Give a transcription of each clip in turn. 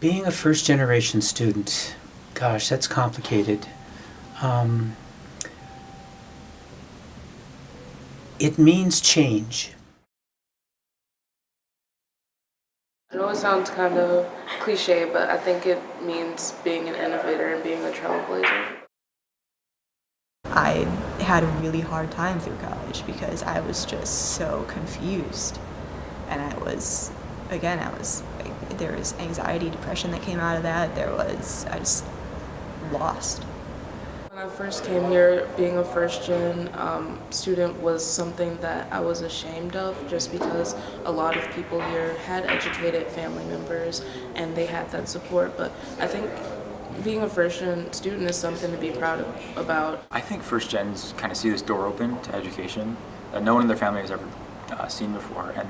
Being a first-generation student, gosh, that's complicated. It means change. I know it sounds kind of cliche, but I think it means being an innovator and being a trailblazer. I had a really hard time through college because I was just so confused. And there was anxiety, depression that came out of that. I just lost. When I first came here, being a first-gen student was something that I was ashamed of just because a lot of people here had educated family members and they had that support. But I think being a first-gen student is something to be proud about. I think first gens kind of see this door open to education that no one in their family has ever seen before, and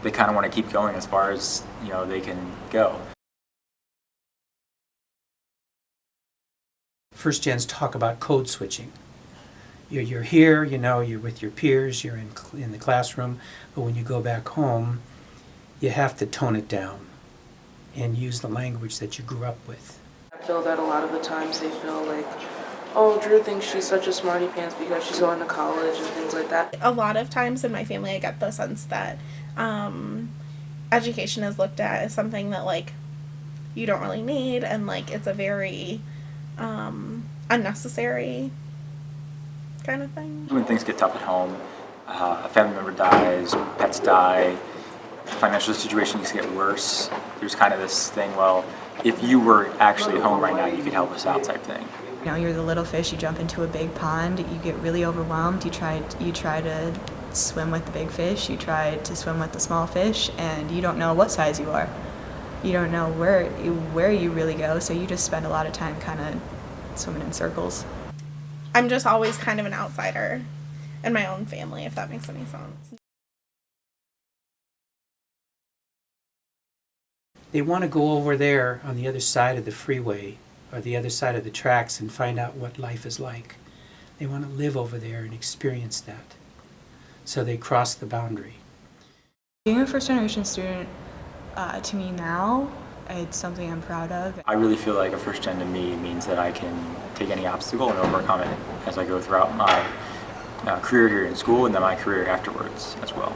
they kind of want to keep going as far as they can go. First gens talk about code switching. You're here, you're with your peers, you're in the classroom, but when you go back home, you have to tone it down and use the language that you grew up with. I feel that a lot of the times they feel like, oh, Drew thinks she's such a smarty pants because she's going to college and things like that. A lot of times in my family I get the sense that education is looked at as something that you don't really need, and it's a very unnecessary kind of thing. When things get tough at home, a family member dies, pets die, the financial situation needs to get worse, there's kind of this thing, well, if you were actually home right now, you could help us out type thing. You're the little fish, you jump into a big pond, you get really overwhelmed, you try to swim with the big fish, you try to swim with the small fish, and you don't know what size you are. You don't know where you really go, so you just spend a lot of time kind of swimming in circles. I'm just always kind of an outsider in my own family, if that makes any sense. They want to go over there on the other side of the freeway or the other side of the tracks and find out what life is like. They want to live over there and experience that. So they cross the boundary. Being a first-generation student, to me now, it's something I'm proud of. I really feel like a first gen to me means that I can take any obstacle and overcome it as I go throughout my career here in school and then my career afterwards as well.